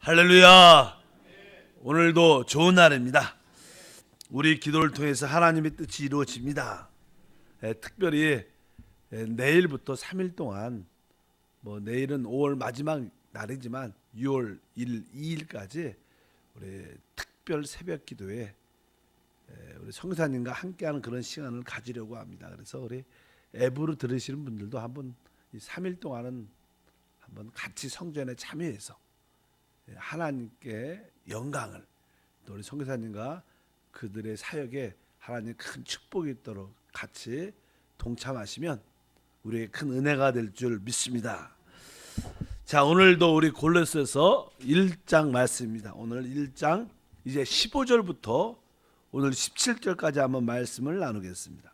할렐루야. 오늘도 좋은 날입니다. 우리 기도를 통해서 하나님의 뜻이 이루어집니다. 특별히 내일부터 3일 동안 내일은 5월 마지막 날이지만 6월 1일, 2일까지 우리 특별 새벽 기도에 우리 성사님과 함께하는 그런 시간을 가지려고 합니다. 그래서 우리 앱으로 들으시는 분들도 한번 이 3일 동안은 한번 같이 성전에 참여해서 하나님께 영광을, 또 우리 선교사님과 그들의 사역에 하나님 큰 축복이 있도록 같이 동참하시면 우리에게 큰 은혜가 될 줄 믿습니다. 자, 오늘도 우리 골로새서 1장 말씀입니다. 오늘 1장 이제 15절부터 오늘 17절까지 한번 말씀을 나누겠습니다.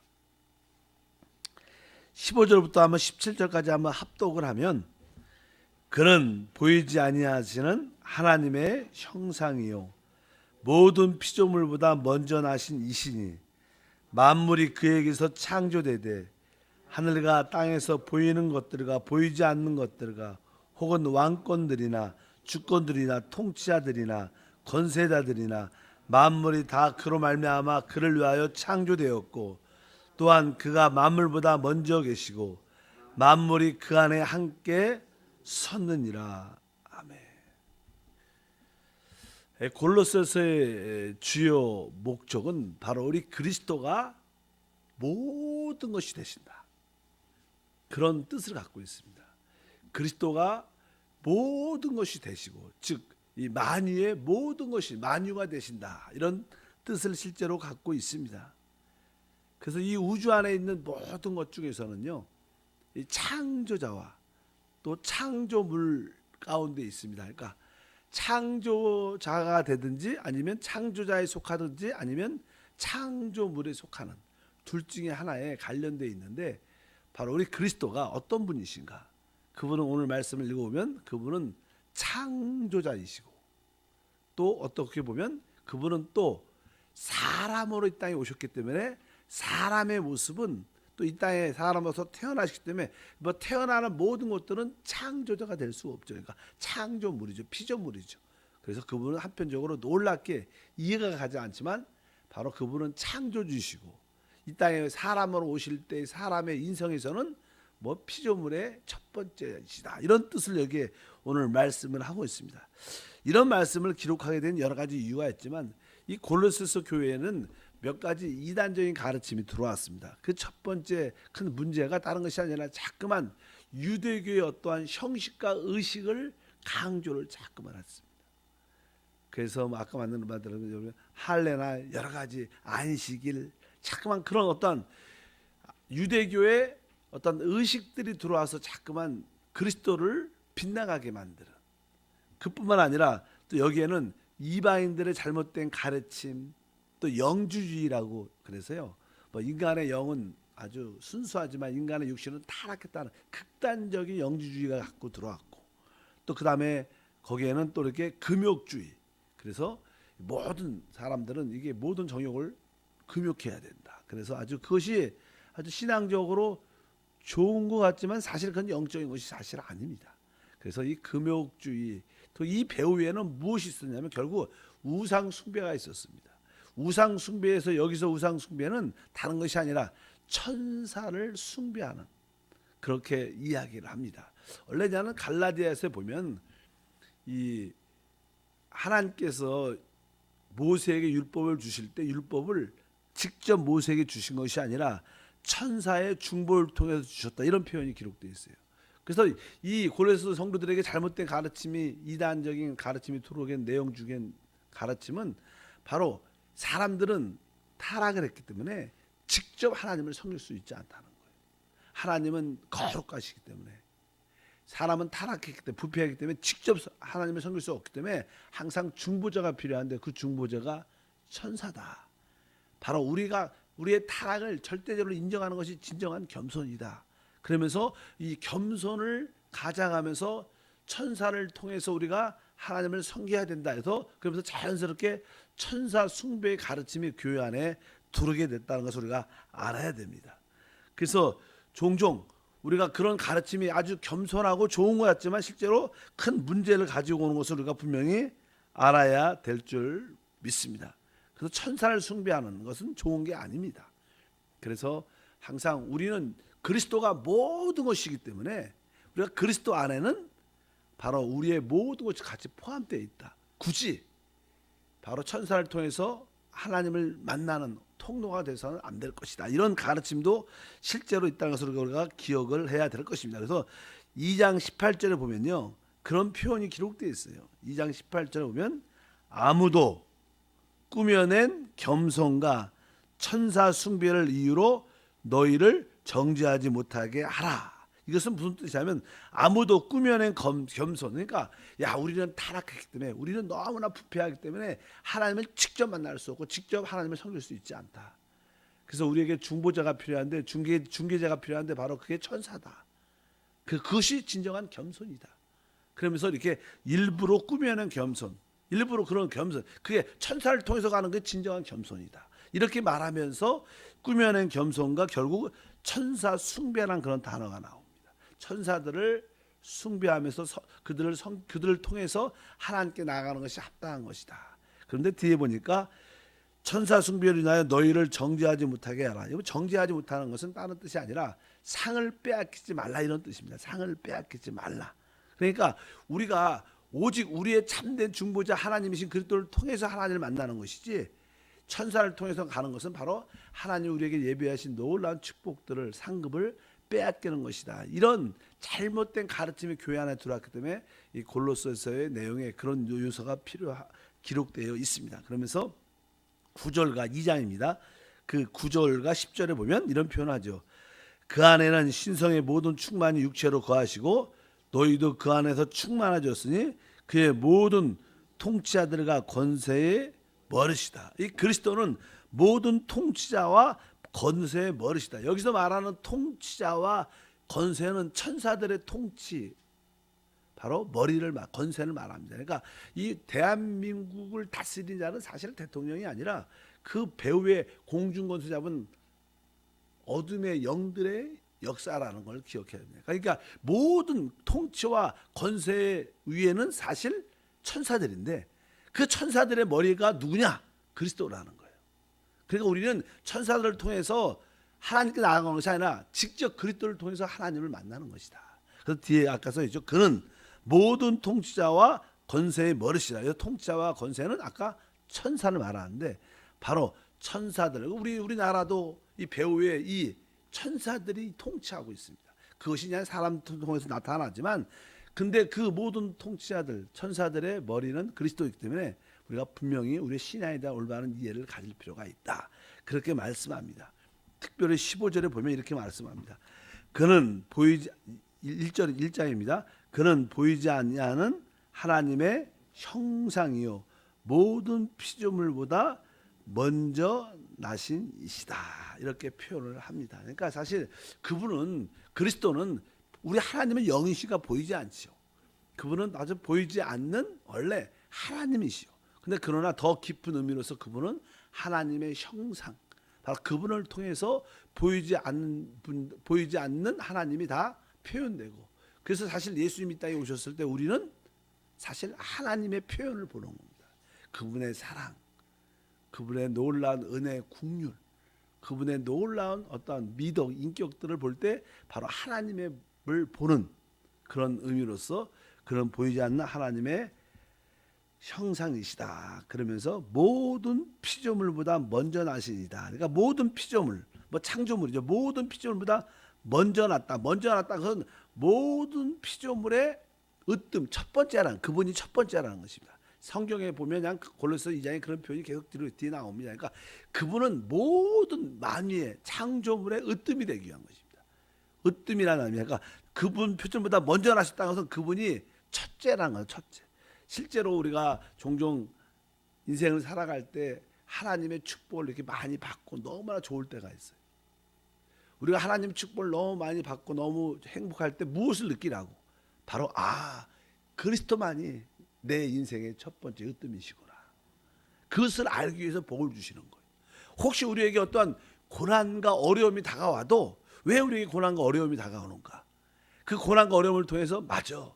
15절부터 한번 17절까지 한번 합독을 하면, 그는 보이지 아니하시는 하나님의 형상이요 모든 피조물보다 먼저 나신 이시니 만물이 그에게서 창조되되 하늘과 땅에서 보이는 것들과 보이지 않는 것들과 혹은 왕권들이나 주권들이나 통치자들이나 권세자들이나 만물이 다 그로 말미암아 그를 위하여 창조되었고, 또한 그가 만물보다 먼저 계시고 만물이 그 안에 함께 섰느니라. 아멘. 골로새서의 주요 목적은 바로 우리 그리스도가 모든 것이 되신다, 그런 뜻을 갖고 있습니다. 그리스도가 모든 것이 되시고, 즉 이 만유의 모든 것이 만유가 되신다, 이런 뜻을 실제로 갖고 있습니다. 그래서 이 우주 안에 있는 모든 것 중에서는요, 이 창조자와 또 창조물 가운데 있습니다. 그러니까 창조자가 되든지 아니면 창조자에 속하든지 아니면 창조물에 속하는 둘 중에 하나에 관련되어 있는데, 바로 우리 그리스도가 어떤 분이신가? 그분은 오늘 말씀을 읽어보면 그분은 창조자이시고, 또 어떻게 보면 그분은 또 사람으로 이 땅에 오셨기 때문에 사람의 모습은 또 이 땅에 사람으로서 태어나시기 때문에 태어나는 모든 것들은 창조자가 될 수 없죠. 그러니까 창조물이죠, 피조물이죠. 그래서 그분은 한편적으로 놀랍게 이해가 가지 않지만 바로 그분은 창조주시고, 이 땅에 사람으로 오실 때 사람의 인성에서는 피조물의 첫 번째이시다, 이런 뜻을 여기에 오늘 말씀을 하고 있습니다. 이런 말씀을 기록하게 된 여러 가지 이유가 있지만, 이 골로새서 교회에는 몇 가지 이단적인 가르침이 들어왔습니다. 그 첫 번째 큰 문제가 다른 것이 아니라 자꾸만 유대교의 어떠한 형식과 의식을 강조를 자꾸만 했습니다. 그래서 아까 만든 말들은 할례나 여러 가지 안식일, 자꾸만 그런 어떤 유대교의 어떤 의식들이 들어와서 자꾸만 그리스도를 빗나가게 만드는, 그뿐만 아니라 또 여기에는 이방인들의 잘못된 가르침, 또 영주주의라고, 그래서요 인간의 영은 아주 순수하지만 인간의 육신은 타락했다는 극단적인 영주주의가 갖고 들어왔고, 또 그 다음에 거기에는 또 이렇게 금욕주의, 그래서 모든 사람들은 이게 모든 정욕을 금욕해야 된다. 그래서 아주 그것이 아주 신앙적으로 좋은 것 같지만 사실 그건 영적인 것이 사실 아닙니다. 그래서 이 금욕주의, 또 이 배후 위에는 무엇이 있었냐면 결국 우상 숭배가 있었습니다. 우상 숭배에서, 여기서 우상 숭배는 다른 것이 아니라 천사를 숭배하는, 그렇게 이야기를 합니다. 원래 저는 갈라디아에서 보면 이 하나님께서 모세에게 율법을 주실 때 율법을 직접 모세에게 주신 것이 아니라 천사의 중보를 통해서 주셨다, 이런 표현이 기록되어 있어요. 그래서 이 골로새 성도들에게 잘못된 가르침이, 이단적인 가르침이 들어오게 내용 중에 가르침은 바로 사람들은 타락을 했기 때문에 직접 하나님을 섬길 수 있지 않다는 거예요. 하나님은 거룩하시기 때문에, 사람은 타락했기 때문에, 부패하기 때문에 직접 하나님을 섬길 수 없기 때문에 항상 중보자가 필요한데, 그 중보자가 천사다. 바로 우리의 타락을 절대적으로 인정하는 것이 진정한 겸손이다. 그러면서 이 겸손을 가장하면서 천사를 통해서 우리가 하나님을 섬겨야 된다 해서, 그러면서 자연스럽게 천사 숭배의 가르침이 교회 안에 들어오게 됐다는 것을 우리가 알아야 됩니다. 그래서 종종 우리가 그런 가르침이 아주 겸손하고 좋은 것 같지만 실제로 큰 문제를 가지고 오는 것을 우리가 분명히 알아야 될 줄 믿습니다. 그래서 천사를 숭배하는 것은 좋은 게 아닙니다. 그래서 항상 우리는 그리스도가 모든 것이기 때문에 우리가 그리스도 안에는 바로 우리의 모든 것이 같이 포함되어 있다. 굳이 바로 천사를 통해서 하나님을 만나는 통로가 돼서는 안 될 것이다. 이런 가르침도 실제로 있다는 것을 우리가 기억을 해야 될 것입니다. 그래서 2장 18절에 보면요, 그런 표현이 기록되어 있어요. 2장 18절에 보면 아무도 꾸며낸 겸손과 천사 숭배를 이유로 너희를 정죄하지 못하게 하라. 이것은 무슨 뜻이냐면 아무도 꾸며낸 겸손. 그러니까 야, 우리는 타락했기 때문에, 우리는 너무나 부패하기 때문에 하나님을 직접 만날 수 없고 직접 하나님을 섬길 수 있지 않다. 그래서 우리에게 중보자가 필요한데, 중개자가 필요한데 바로 그게 천사다. 그것이 진정한 겸손이다. 그러면서 이렇게 일부러 꾸며낸 겸손, 일부러 그런 겸손, 그게 천사를 통해서 가는 게 진정한 겸손이다. 이렇게 말하면서 꾸며낸 겸손과 결국 천사 숭배라는 그런 단어가 나옵니다. 천사들을 숭배하면서 그들을 통해서 하나님께 나아가는 것이 합당한 것이다. 그런데 뒤에 보니까 천사 숭배를 인하여 너희를 정죄하지 못하게 하라. 정죄하지 못하는 것은 다른 뜻이 아니라 상을 빼앗기지 말라, 이런 뜻입니다. 상을 빼앗기지 말라. 그러니까 우리가 오직 우리의 참된 중보자 하나님이신 그리스도를 통해서 하나님을 만나는 것이지, 천사를 통해서 가는 것은 바로 하나님 우리에게 예비하신 놀라운 축복들을, 상급을 빼앗기는 것이다. 이런 잘못된 가르침이 교회 안에 들어왔기 때문에 이 골로새서의 내용에 그런 요소가 기록되어 있습니다. 그러면서 9절과 2장입니다. 그 9절과 10절에 보면 이런 표현하죠. 그 안에는 신성의 모든 충만이 육체로 거하시고 너희도 그 안에서 충만하셨으니 그의 모든 통치자들과 권세의 머리시다. 이 그리스도는 모든 통치자와 권세의 머리시다. 여기서 말하는 통치자와 권세는 천사들의 통치, 바로 권세를 말합니다. 그러니까 이 대한민국을 다스리는 자는 사실 대통령이 아니라 그 배후에 공중권세 잡은 어둠의 영들의 역사라는 걸 기억해야 됩니다. 그러니까 모든 통치와 권세 위에는 사실 천사들인데 그 천사들의 머리가 누구냐? 그리스도라는 거예요. 그러니까 우리는 천사들을 통해서 하나님께 나아가는 것이 아니라 직접 그리스도를 통해서 하나님을 만나는 것이다. 그래서 뒤에 아까 써있죠. 그는 모든 통치자와 권세의 머리시다. 통치자와 권세는 아까 천사를 말하는데 바로 천사들, 우리나라도 이 배후에 이 천사들이 통치하고 있습니다. 그것이 그냥 사람 통해서 나타나지만, 근데 그 모든 통치자들, 천사들의 머리는 그리스도이기 때문에 우리가 분명히 우리의 신앙에 대한 올바른 이해를 가질 필요가 있다. 그렇게 말씀합니다. 특별히 15절에 보면 이렇게 말씀합니다. 그는 보이지 1장입니다. 그는 보이지 아니하는 하나님의 형상이요 모든 피조물보다 먼저 나신 이시다. 이렇게 표현을 합니다. 그러니까 사실 그분은, 그리스도는 우리 하나님의 영이시가 보이지 않죠. 그분은 아주 보이지 않는 원래 하나님이시요. 근데 그러나 더 깊은 의미로서 그분은 하나님의 형상, 바로 그분을 통해서 보이지 않는 하나님이 다 표현되고, 그래서 사실 예수님이 땅에 오셨을 때 우리는 사실 하나님의 표현을 보는 겁니다. 그분의 사랑, 그분의 놀라운 은혜, 국률, 그분의 놀라운 어떠한 미덕, 인격들을 볼 때 바로 하나님을 보는 그런 의미로서 그런 보이지 않는 하나님의 형상이시다. 그러면서 모든 피조물보다 먼저 나시니다. 그러니까 모든 피조물, 창조물이죠. 모든 피조물보다 먼저 났다. 그건 모든 피조물의 으뜸, 첫 번째라는, 그분이 첫 번째라는 것입니다. 성경에 보면 그냥 골로새 2장에 그런 표현이 계속 뒤에 나옵니다. 그러니까 그분은 모든 만유의 창조물의 으뜸이 되기 위한 것입니다. 으뜸이라는 의미. 그러니까 그분 표준보다 먼저 나셨다는 것은 그분이 첫째라는 거예요. 첫째. 실제로 우리가 종종 인생을 살아갈 때 하나님의 축복을 이렇게 많이 받고 너무나 좋을 때가 있어요. 우리가 하나님의 축복을 너무 많이 받고 너무 행복할 때 무엇을 느끼라고? 바로 그리스도만이 내 인생의 첫 번째 으뜸이시구나. 그것을 알기 위해서 복을 주시는 거예요. 혹시 우리에게 어떠한 고난과 어려움이 다가와도 왜 우리에게 고난과 어려움이 다가오는가? 그 고난과 어려움을 통해서 맞아.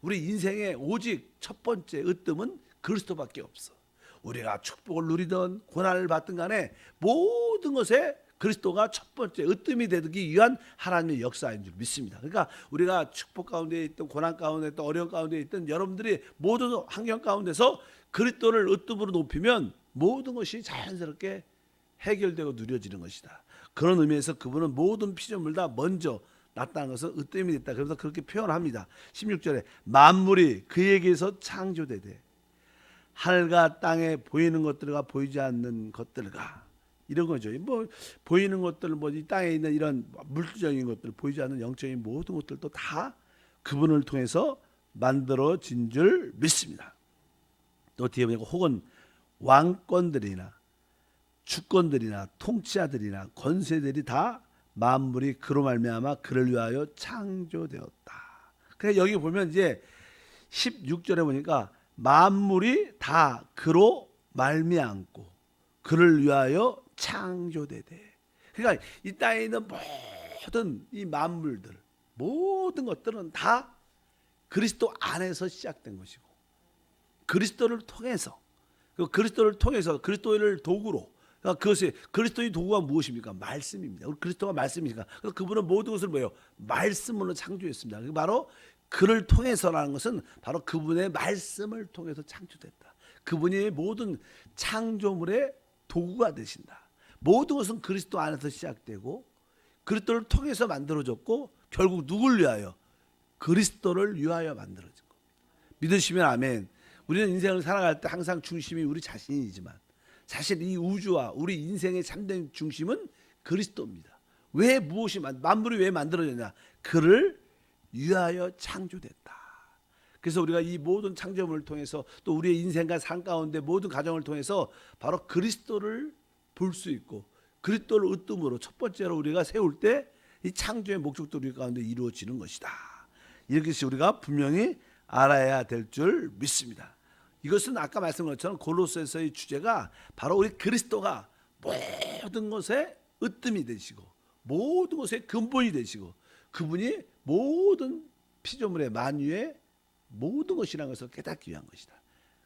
우리 인생의 오직 첫 번째 으뜸은 그리스도밖에 없어. 우리가 축복을 누리던 고난을 받든 간에 모든 것에 그리스도가 첫 번째 으뜸이 되기 위한 하나님의 역사인 줄 믿습니다. 그러니까 우리가 축복 가운데 있든 고난 가운데 있든 어려움 가운데 있든 여러분들이 모든 환경 가운데서 그리스도를 으뜸으로 높이면 모든 것이 자연스럽게 해결되고 누려지는 것이다. 그런 의미에서 그분은 모든 피조물다 먼저 났다는 것은 으뜸이 됐다. 그래서 그렇게 표현합니다. 16절에 만물이 그에게서 창조되되 하늘과 땅에 보이는 것들과 보이지 않는 것들과 이런 거죠. 뭐 보이는 것들, 뭐 이 땅에 있는 이런 물질적인 것들, 보이지 않는 영적인 모든 것들도 다 그분을 통해서 만들어진 줄 믿습니다. 또 뒤에 보니까 혹은 왕권들이나 주권들이나 통치자들이나 권세들이 다 만물이 그로 말미암아 그를 위하여 창조되었다. 그러니까 여기 보면 이제 16절에 보니까 만물이 다 그로 말미암고 그를 위하여 창조되되. 그러니까 이 땅에 있는 모든 이 만물들, 모든 것들은 다 그리스도 안에서 시작된 것이고 그리스도를 통해서, 그리스도를 통해서 그리스도를 도구로, 그러니까 그것이 그리스도의 도구가 무엇입니까? 말씀입니다. 그리스도가 말씀이니까. 그래서 그분은 모든 것을 뭐예요? 말씀으로 창조했습니다. 바로 그를 통해서라는 것은 바로 그분의 말씀을 통해서 창조됐다. 그분이 모든 창조물의 도구가 되신다. 모든 것은 그리스도 안에서 시작되고 그리스도를 통해서 만들어졌고 결국 누굴 위하여? 그리스도를 위하여 만들어진 겁니다. 믿으시면 아멘. 우리는 인생을 살아갈 때 항상 중심이 우리 자신이지만 사실 이 우주와 우리 인생의 참된 중심은 그리스도입니다. 왜 무엇이 만물이 왜 만들어졌냐? 그를 위하여 창조됐다. 그래서 우리가 이 모든 창조물을 통해서 또 우리의 인생과 삶 가운데 모든 과정을 통해서 바로 그리스도를 볼 수 있고 그리스도를 으뜸으로 첫 번째로 우리가 세울 때 이 창조의 목적도 우리 가운데 이루어지는 것이다. 이렇게 우리가 분명히 알아야 될 줄 믿습니다. 이것은 아까 말씀한 것처럼 골로새서의 주제가 바로 우리 그리스도가 모든 것의 으뜸이 되시고 모든 것의 근본이 되시고 그분이 모든 피조물의 만유의 모든 것이라는 것을 깨닫기 위한 것이다.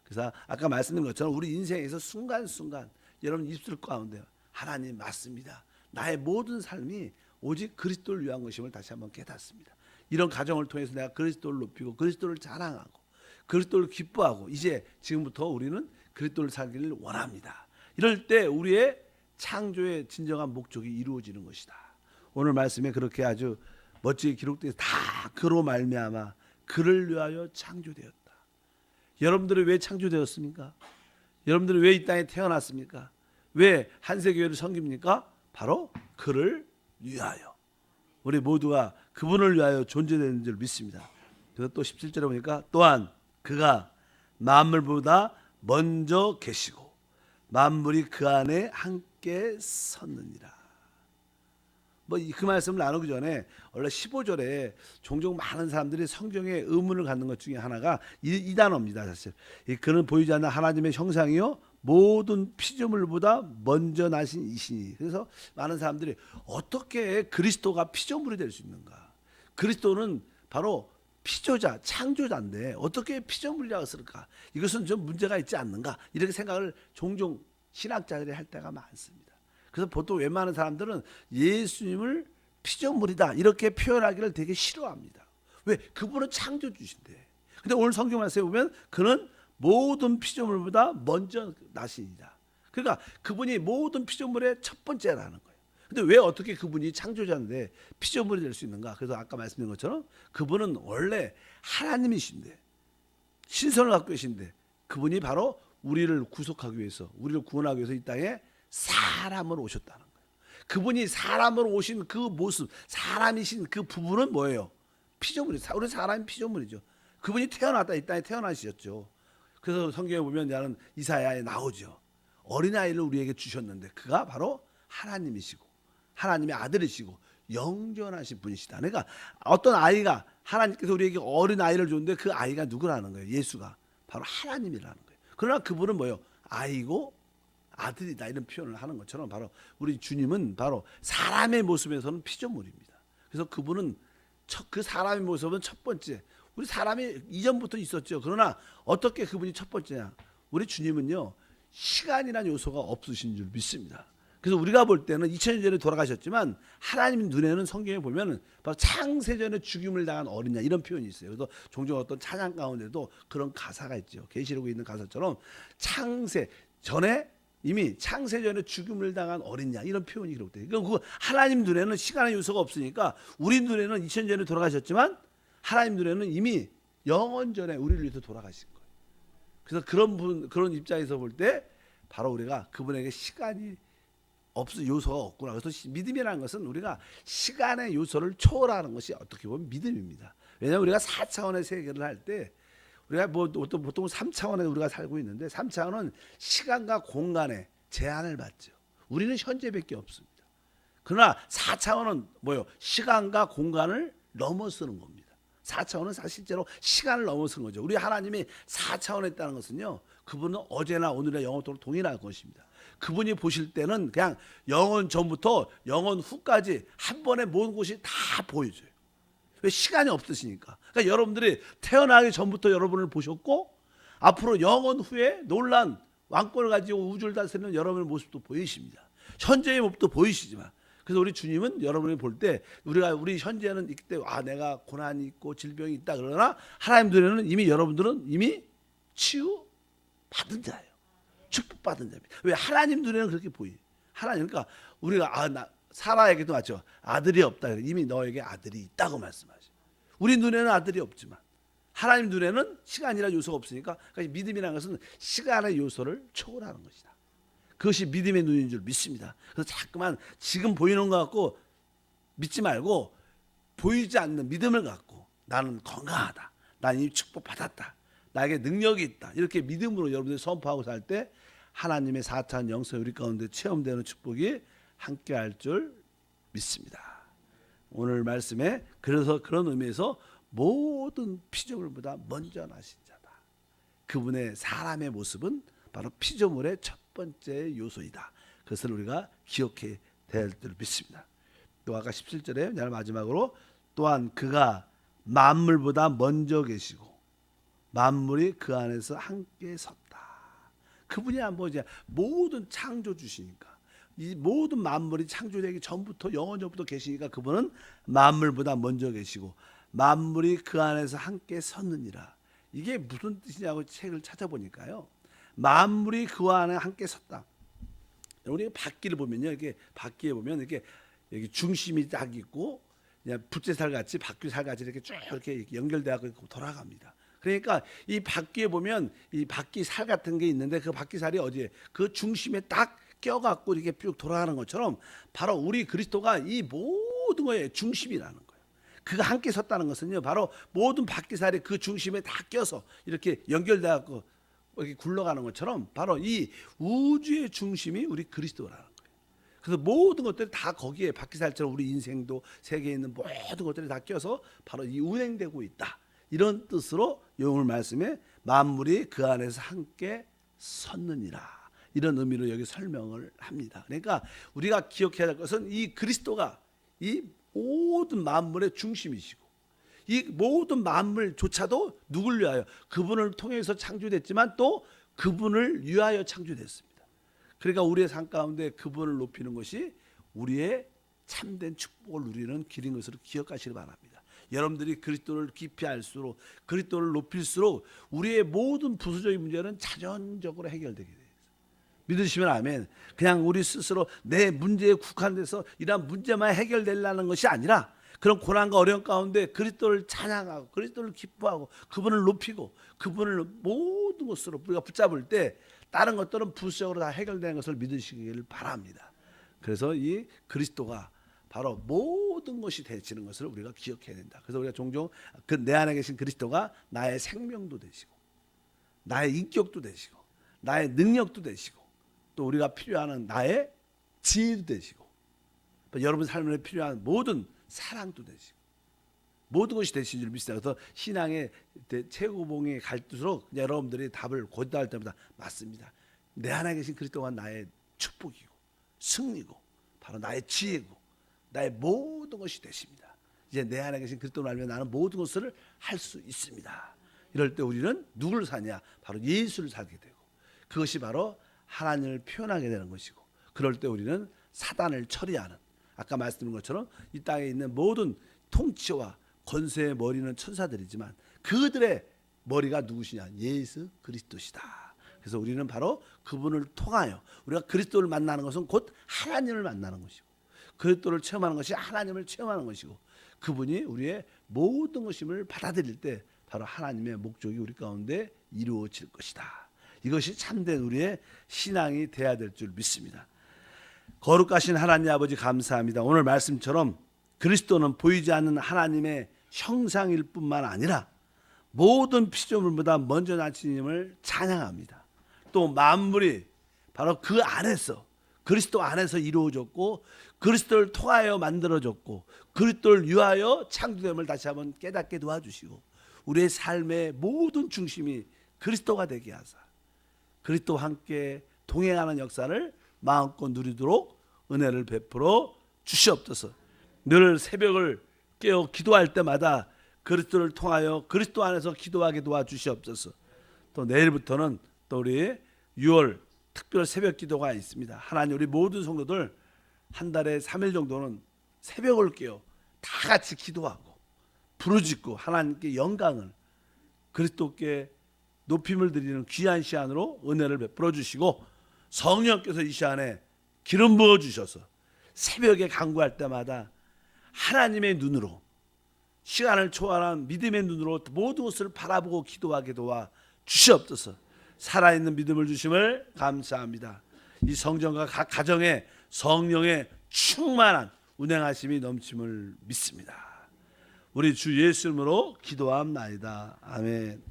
그래서 아까 말씀드린 것처럼 우리 인생에서 순간순간 여러분 입술 가운데 하나님 맞습니다. 나의 모든 삶이 오직 그리스도를 위한 것임을 다시 한번 깨닫습니다. 이런 과정을 통해서 내가 그리스도를 높이고 그리스도를 자랑하고 그리스도를 기뻐하고 이제 지금부터 우리는 그리스도를 살기를 원합니다. 이럴 때 우리의 창조의 진정한 목적이 이루어지는 것이다. 오늘 말씀에 그렇게 아주 멋지게 기록되어 다 그로 말미암아 그를 위하여 창조되었다. 여러분들이 왜 창조되었습니까? 여러분들이 왜 이 땅에 태어났습니까? 왜 한세교회를 섬깁니까? 바로 그를 위하여. 우리 모두가 그분을 위하여 존재되는 줄 믿습니다. 그래서 또 17절에 보니까 또한 그가 만물보다 먼저 계시고 만물이 그 안에 함께 섰느니라. 뭐 그 말씀을 나누기 전에 원래 15절에 종종 많은 사람들이 성경에 의문을 갖는 것 중에 하나가 이 단어입니다. 사실 그는 보이지 않는 하나님의 형상이요 모든 피조물보다 먼저 나신 이시니. 그래서 많은 사람들이 어떻게 그리스도가 피조물이 될 수 있는가? 그리스도는 바로 피조자, 창조자인데 어떻게 피조물이라고 쓸까? 이것은 좀 문제가 있지 않는가? 이렇게 생각을 종종 신학자들이 할 때가 많습니다. 그래서 보통 웬만한 사람들은 예수님을 피조물이다 이렇게 표현하기를 되게 싫어합니다. 왜? 그분은 창조주신데. 근데 오늘 성경 말씀에 보면 그는 모든 피조물보다 먼저 나시니라. 그러니까 그분이 모든 피조물의 첫 번째라는 거예요. 근데 왜 어떻게 그분이 창조자인데 피조물이 될 수 있는가? 그래서 아까 말씀드린 것처럼 그분은 원래 하나님이신데 신선을 갖고 계신데 그분이 바로 우리를 구속하기 위해서 우리를 구원하기 위해서 이 땅에 사람으로 오셨다는 거예요. 그분이 사람으로 오신 그 모습, 사람이신 그 부분은 뭐예요? 피조물이죠. 우리 사람이 피조물이죠. 그분이 태어났다 이 땅에 태어나셨죠. 그래서 성경에 보면 나는 이사야에 나오죠. 어린아이를 우리에게 주셨는데 그가 바로 하나님이시고 하나님의 아들이시고 영존하신 분이시다. 그러니까 어떤 아이가 하나님께서 우리에게 어린아이를 줬는데 그 아이가 누구라는 거예요? 예수가 바로 하나님이라는 거예요. 그러나 그분은 뭐예요? 아이고 아들이다 이런 표현을 하는 것처럼 바로 우리 주님은 바로 사람의 모습에서는 피조물입니다. 그래서 그분은 그 사람의 모습은 첫 번째. 우리 사람이 이전부터 있었죠. 그러나 어떻게 그분이 첫 번째냐? 우리 주님은요 시간이라는 요소가 없으신 줄 믿습니다. 그래서 우리가 볼 때는 2000년 전에 돌아가셨지만 하나님 눈에는 성경에 보면 바로 창세전에 죽임을 당한 어린 양 이런 표현이 있어요. 그래서 종종 어떤 찬양 가운데도 그런 가사가 있죠. 계시록에 있는 가사처럼 창세 전에 이미 창세전에 죽임을 당한 어린 양 이런 표현이 기록돼요. 그러니까 그 하나님 눈에는 시간의 요소가 없으니까 우리 눈에는 2000년 전에 돌아가셨지만 하나님 눈에는 이미 영원 전에 우리를 위해서 돌아가신 거예요. 그래서 그런 입장에서 볼 때 바로 우리가 그분에게 시간이 요소가 없구나. 그래서 믿음이라는 것은 우리가 시간의 요소를 초월하는 것이 어떻게 보면 믿음입니다. 왜냐하면 우리가 4차원의 세계를 할 때 우리가 보통 3차원에 우리가 살고 있는데 3차원은 시간과 공간의 제한을 받죠. 우리는 현재밖에 없습니다. 그러나 4차원은 뭐요? 시간과 공간을 넘어서는 겁니다. 4차원은 실제로 시간을 넘어선 거죠. 우리 하나님이 4차원에 있다는 것은요. 그분은 어제나 오늘이나 영원토록 동일할 것입니다. 그분이 보실 때는 그냥 영원 전부터 영원 후까지 한 번에 모든 것이 다 보여줘요. 왜? 시간이 없으시니까. 그러니까 여러분들이 태어나기 전부터 여러분을 보셨고 앞으로 영원 후에 놀란 왕권을 가지고 우주를 다스리는 여러분의 모습도 보이십니다. 현재의 모습도 보이시지만 그래서 우리 주님은 여러분이 볼 때 우리 현재는 이때 내가 고난이 있고 질병이 있다 그러나 하나님 눈에는 이미 여러분들은 이미 치유 받은 자예요. 축복받은 자입니다. 왜? 하나님 눈에는 그렇게 보여요. 하나님 그러니까 우리가 사라에게도 맞죠. 아들이 없다. 이미 너에게 아들이 있다고 말씀하죠. 우리 눈에는 아들이 없지만 하나님 눈에는 시간이라는 요소가 없으니까 그러니까 믿음이라는 것은 시간의 요소를 초월하는 것이다. 그것이 믿음의 눈인 줄 믿습니다. 그래서 자꾸만 지금 보이는 것 갖고 믿지 말고 보이지 않는 믿음을 갖고 나는 건강하다. 나는 이 축복 받았다. 나에게 능력이 있다. 이렇게 믿음으로 여러분들이 선포하고 살 때 하나님의 4차원 영성이 우리 가운데 체험되는 축복이 함께할 줄 믿습니다. 오늘 말씀에 그래서 그런 의미에서 모든 피조물보다 먼저 나신 자다. 그분의 사람의 모습은 바로 피조물의 첫 번째 요소이다. 그것을 우리가 기억해야 될 줄 믿습니다. 또 아까 17절에 마지막으로 또한 그가 만물보다 먼저 계시고 만물이 그 안에서 함께 섰다. 그분이 이제 모든 창조 주시니까 이 모든 만물이 창조되기 전부터 영원 전부터 계시니까 그분은 만물보다 먼저 계시고 만물이 그 안에서 함께 섰느니라. 이게 무슨 뜻이냐고 책을 찾아보니까요. 만물이 그 안에 함께 섰다. 우리 바퀴를 보면요, 이렇게 바퀴에 보면 이렇게 여기 중심이 딱 있고 그냥 부채살 같이 바퀴살 같이 이렇게 쭉 이렇게 연결되어 돌아갑니다. 그러니까 이 바퀴에 보면 이 바퀴살 같은 게 있는데 그 바퀴살이 어디에 그 중심에 딱 껴갖고 이렇게 쭉 돌아가는 것처럼 바로 우리 그리스도가 이 모든 거의 중심이라는 거예요. 그가 함께 섰다는 것은요, 바로 모든 바퀴살이 그 중심에 다 껴서 이렇게 연결돼갖고 이렇게 굴러가는 것처럼 바로 이 우주의 중심이 우리 그리스도라는 거예요. 그래서 모든 것들이 다 거기에 바퀴살처럼 우리 인생도 세계에 있는 모든 것들이 다 껴서 바로 이 운행되고 있다. 이런 뜻으로 오늘 말씀에 만물이 그 안에서 함께 섰느니라. 이런 의미로 여기 설명을 합니다. 그러니까 우리가 기억해야 할 것은 이 그리스도가 이 모든 만물의 중심이시고 이 모든 만물조차도 누굴 위하여 그분을 통해서 창조됐지만 또 그분을 위하여 창조됐습니다. 그러니까 우리의 삶 가운데 그분을 높이는 것이 우리의 참된 축복을 누리는 길인 것으로 기억하시기 바랍니다. 여러분들이 그리스도를 깊이 알수록 그리스도를 높일수록 우리의 모든 부수적인 문제는 자연적으로 해결되게 돼요. 믿으시면 아멘. 그냥 우리 스스로 내 문제에 국한돼서 이러한 문제만 해결되려는 것이 아니라 그런 고난과 어려움 가운데 그리스도를 찬양하고 그리스도를 기뻐하고 그분을 높이고 그분을 모든 것으로 우리가 붙잡을 때 다른 것들은 부수적으로 다 해결되는 것을 믿으시기를 바랍니다. 그래서 이 그리스도가 바로 모든 것이 되시는 것을 우리가 기억해야 된다. 그래서 우리가 종종 내 안에 계신 그리스도가 나의 생명도 되시고 나의 인격도 되시고 나의 능력도 되시고 또 우리가 필요한 나의 지혜도 되시고 여러분 삶에 필요한 모든 사랑도 되시고 모든 것이 되신 줄 믿습니다. 그래서 신앙의 최고봉에 갈수록 여러분들이 답을 고대할 때마다 맞습니다. 내 안에 계신 그리스도가 나의 축복이고 승리고 바로 나의 지혜고 나의 모든 것이 되십니다. 이제 내 안에 계신 그리스도를 알면 나는 모든 것을 할 수 있습니다. 이럴 때 우리는 누구를 사냐? 바로 예수를 살게 되고 그것이 바로 하나님을 표현하게 되는 것이고 그럴 때 우리는 사단을 처리하는 아까 말씀드린 것처럼 이 땅에 있는 모든 통치와 권세의 머리는 천사들이지만 그들의 머리가 누구시냐? 예수 그리스도시다. 그래서 우리는 바로 그분을 통하여 우리가 그리스도를 만나는 것은 곧 하나님을 만나는 것이고 그리스도를 체험하는 것이 하나님을 체험하는 것이고 그분이 우리의 모든 것임을 받아들일 때 바로 하나님의 목적이 우리 가운데 이루어질 것이다. 이것이 참된 우리의 신앙이 돼야 될 줄 믿습니다. 거룩하신 하나님 아버지 감사합니다. 오늘 말씀처럼 그리스도는 보이지 않는 하나님의 형상일 뿐만 아니라 모든 피조물보다 먼저 나신 님을 찬양합니다. 또 만물이 바로 그 안에서 그리스도 안에서 이루어졌고 그리스도를 통하여 만들어졌고 그리스도를 위하여 창조됨을 다시 한번 깨닫게 도와주시고 우리의 삶의 모든 중심이 그리스도가 되게 하사 그리스도와 함께 동행하는 역사를 마음껏 누리도록 은혜를 베풀어 주시옵소서. 늘 새벽을 깨어 기도할 때마다 그리스도를 통하여 그리스도 안에서 기도하게 도와주시옵소서. 또 내일부터는 또 우리 6월 특별 새벽 기도가 있습니다. 하나님 우리 모든 성도들 한 달에 3일 정도는 새벽을 깨어 다 같이 기도하고 부르짖고 하나님께 영광을 그리스도께 높임을 드리는 귀한 시간으로 은혜를 베풀어 주시고 성령께서 이 시간에 기름 부어 주셔서 새벽에 간구할 때마다 하나님의 눈으로 시간을 초월한 믿음의 눈으로 모든 것을 바라보고 기도하게 도와 주시옵소서. 살아있는 믿음을 주심을 감사합니다. 이 성전과 각 가정에 성령의 충만한 운행하심이 넘침을 믿습니다. 우리 주 예수 이름으로 기도함나이다. 아멘.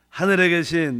하늘에 계신